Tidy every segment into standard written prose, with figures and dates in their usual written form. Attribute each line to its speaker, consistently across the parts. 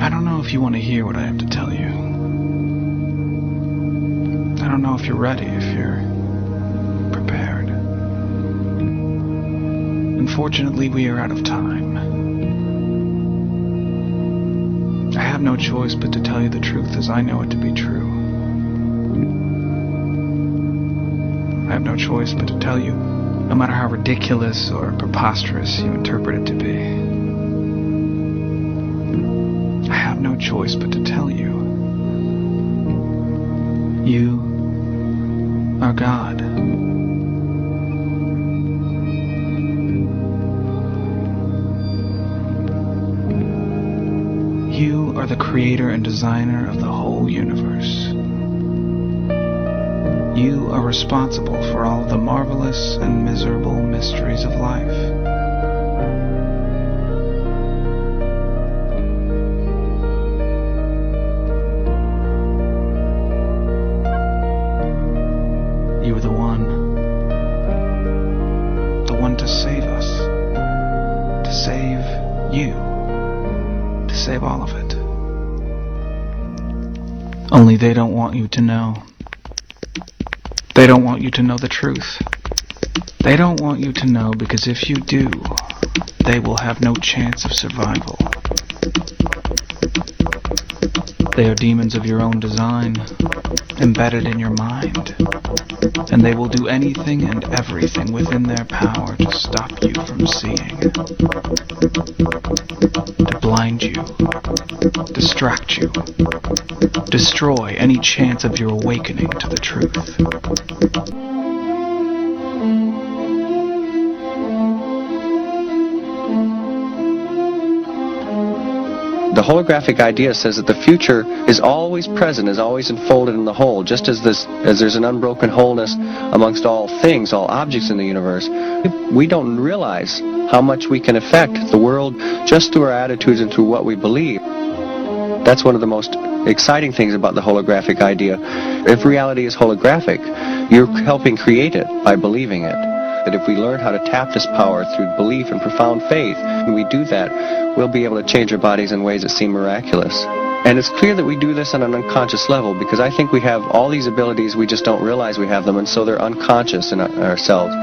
Speaker 1: I don't know if you want to hear what I have to tell you. I don't know if you're ready, if you're prepared. Unfortunately, we are out of time. I have no choice but to tell you the truth as I know it to be true. I have no choice but to tell you, no matter how ridiculous or preposterous you interpret it to be. I have no choice but to tell you. You are God. You are the creator and designer of the whole universe. You are responsible for all of the marvelous and miserable mysteries of life. You are the one to save us, to save you, to save all of it. Only they don't want you to know. They don't want you to know the truth. They don't want you to know because if you do, they will have no chance of survival. They are demons of your own design, embedded in your mind, and they will do anything and everything within their power to stop you from seeing, to blind you, distract you, destroy any chance of your awakening to the truth.
Speaker 2: The holographic idea says that the future is always present, is always enfolded in the whole, just as there's an unbroken wholeness amongst all things, all objects in the universe. We don't realize how much we can affect the world just through our attitudes and through what we believe. That's one of the most exciting things about the holographic idea. If reality is holographic, you're helping create it by believing it. That if we learn how to tap this power through belief and profound faith, when we do that, we'll be able to change our bodies in ways that seem miraculous. And it's clear that we do this on an unconscious level, because I think we have all these abilities, we just don't realize we have them, and so they're unconscious in ourselves.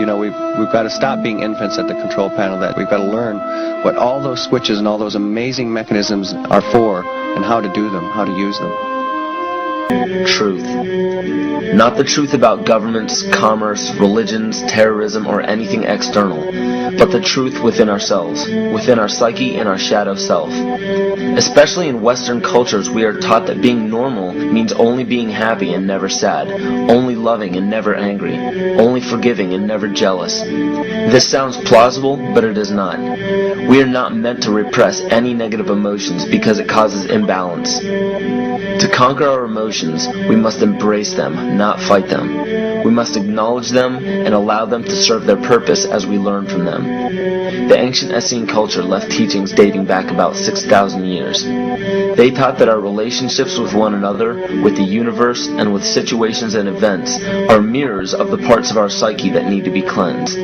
Speaker 2: You know, we've got to stop being infants at the control panel. That we've got to learn what all those switches and all those amazing mechanisms are for, and how to do them, how to use them.
Speaker 3: Truth. Not the truth about governments, commerce, religions, terrorism, or anything external, but the truth within ourselves, within our psyche and our shadow self. Especially in Western cultures, we are taught that being normal means only being happy and never sad, only loving and never angry, only forgiving and never jealous. This sounds plausible, but it is not. We are not meant to repress any negative emotions because it causes imbalance. To conquer our emotions, we must embrace them, not fight them. We must acknowledge them and allow them to serve their purpose as we learn from them. The ancient Essene culture left teachings dating back about 6,000 years. They taught that our relationships with one another, with the universe, and with situations and events are mirrors of the parts of our psyche that need to be cleansed.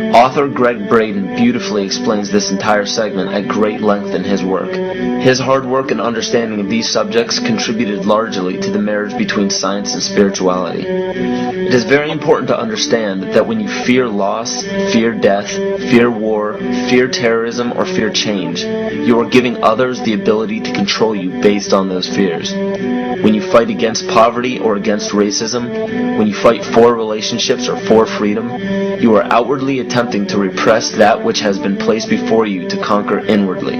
Speaker 3: Author Greg Braden beautifully explains this entire segment at great length in his work. His hard work and understanding of these subjects contributed largely to the marriage between science and spirituality. It is very important to understand that when you fear loss, fear death, fear war, fear terrorism, or fear change, you are giving others the ability to control you based on those fears. When you fight against poverty or against racism, when you fight for relationships or for freedom, you are outwardly attempting to repress that which has been placed before you to conquer inwardly.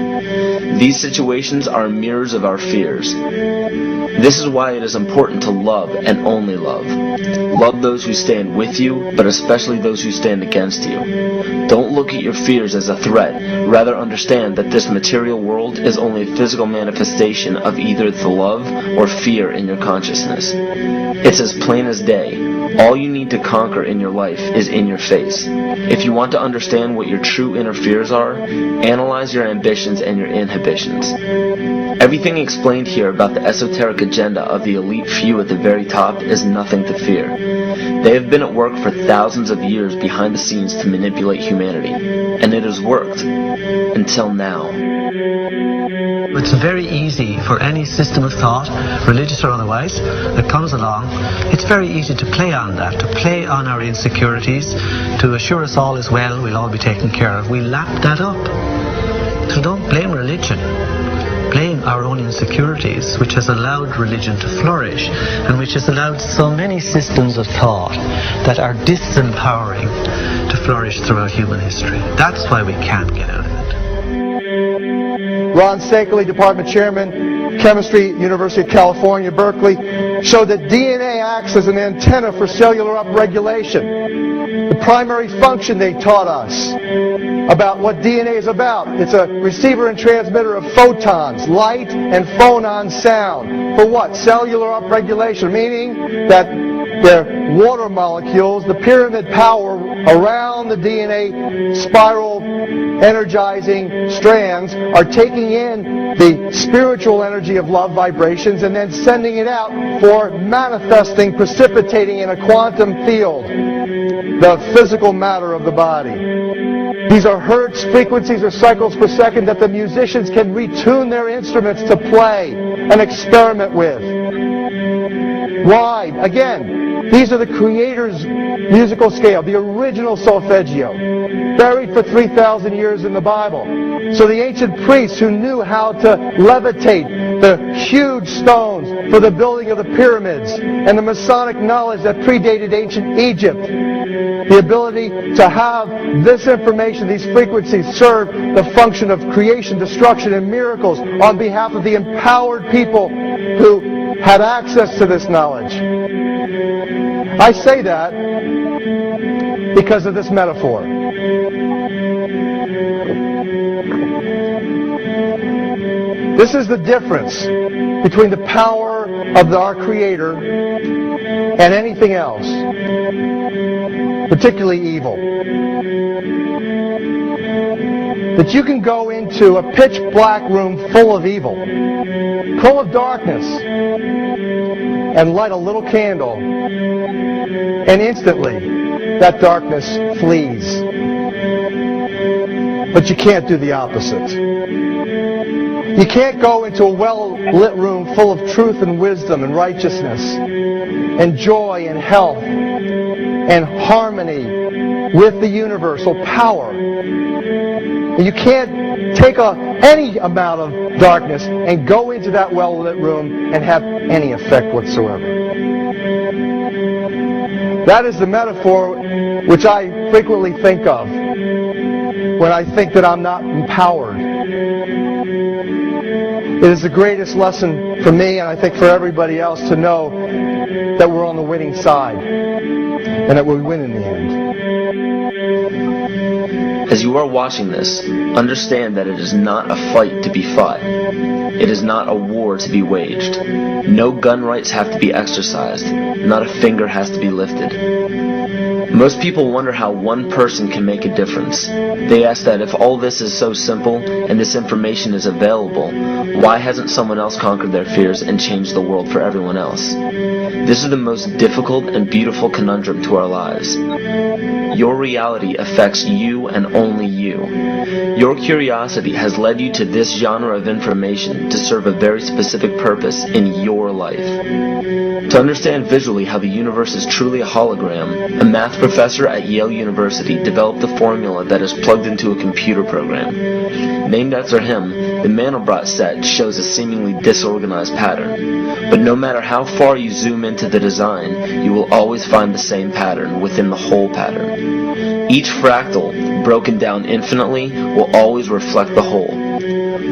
Speaker 3: These situations are mirrors of our fears. This is why it is important to love and only love. Love those who stand with you, but especially those who stand against you. Don't look at your fears as a threat. Rather understand that this material world is only a physical manifestation of either the love or fear in your consciousness. It's as plain as day. All you need to conquer in your life is in your face. If you want to understand what your true inner fears are, analyze your ambitions and your inhibitions. Everything explained here about the esoteric agenda of the elite few at the very top is nothing to fear. They have been at work for thousands of years behind the scenes to manipulate humanity, and it has worked. Until now.
Speaker 4: It's very easy for any system of thought, religious or otherwise, that comes along. It's very easy to play on that, to play on our insecurities, to assure us all is well, we'll all be taken care of. We lap that up. So don't blame religion. Blame our own insecurities, which has allowed religion to flourish, and which has allowed so many systems of thought that are disempowering to flourish throughout human history. That's why we can't get out of it.
Speaker 5: Ron Sankley, Department Chairman, Chemistry, University of California, Berkeley, showed that DNA acts as an antenna for cellular upregulation. The primary function they taught us about what DNA is about. It's a receiver and transmitter of photons, light, and phonon sound. For what? Cellular upregulation, meaning that the water molecules, the pyramid power around the DNA spiral energizing strands are taking in the spiritual energy of love vibrations and then sending it out for manifesting, precipitating in a quantum field, the physical matter of the body. These are hertz frequencies or cycles per second that the musicians can retune their instruments to play and experiment with. Why? Again, these are the Creator's musical scale, the original solfeggio, buried for 3,000 years in the Bible. So the ancient priests who knew how to levitate the huge stones for the building of the pyramids, and the Masonic knowledge that predated ancient Egypt, the ability to have this information, these frequencies, serve the function of creation, destruction, and miracles on behalf of the empowered people who had access to this knowledge. I say that because of this metaphor. This is the difference between the power of our Creator and anything else, particularly evil. That you can go into a pitch black room full of evil, full of darkness, and light a little candle, and instantly that darkness flees. But you can't do the opposite. You can't go into a well-lit room full of truth and wisdom and righteousness and joy and health and harmony with the universal power. You can't take any amount of darkness and go into that well-lit room and have any effect whatsoever. That is the metaphor which I frequently think of when I think that I'm not empowered. It is the greatest lesson for me, and I think for everybody else, to know that we're on the winning side and that we win in the end.
Speaker 3: As you are watching this, understand that it is not a fight to be fought. It is not a war to be waged. No gun rights have to be exercised. Not a finger has to be lifted. Most people wonder how one person can make a difference. They ask that if all this is so simple and this information is available, why hasn't someone else conquered their fears and changed the world for everyone else? This is the most difficult and beautiful conundrum to our lives. Your reality affects you and only you. Your curiosity has led you to this genre of information to serve a very specific purpose in your life. To understand visually how the universe is truly a hologram, a math professor at Yale University developed a formula that is plugged into a computer program. Named after him, the Mandelbrot set shows a seemingly disorganized pattern. But no matter how far you zoom into the design, you will always find the same pattern within the whole pattern. Each fractal, broken down infinitely, will always reflect the whole.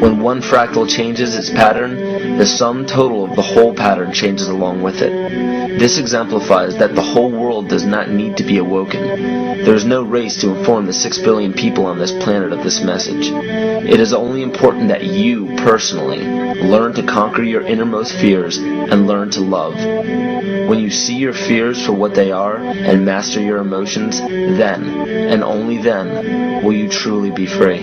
Speaker 3: When one fractal changes its pattern, the sum total of the whole pattern changes along with it. This exemplifies that the whole world does not need to be awoken. There is no race to inform the 6 billion people on this planet of this message. It is only important that you, personally, learn to conquer your innermost fears and learn to love. When you see your fears for what they are and master your emotions, then, and only then, will you truly be free.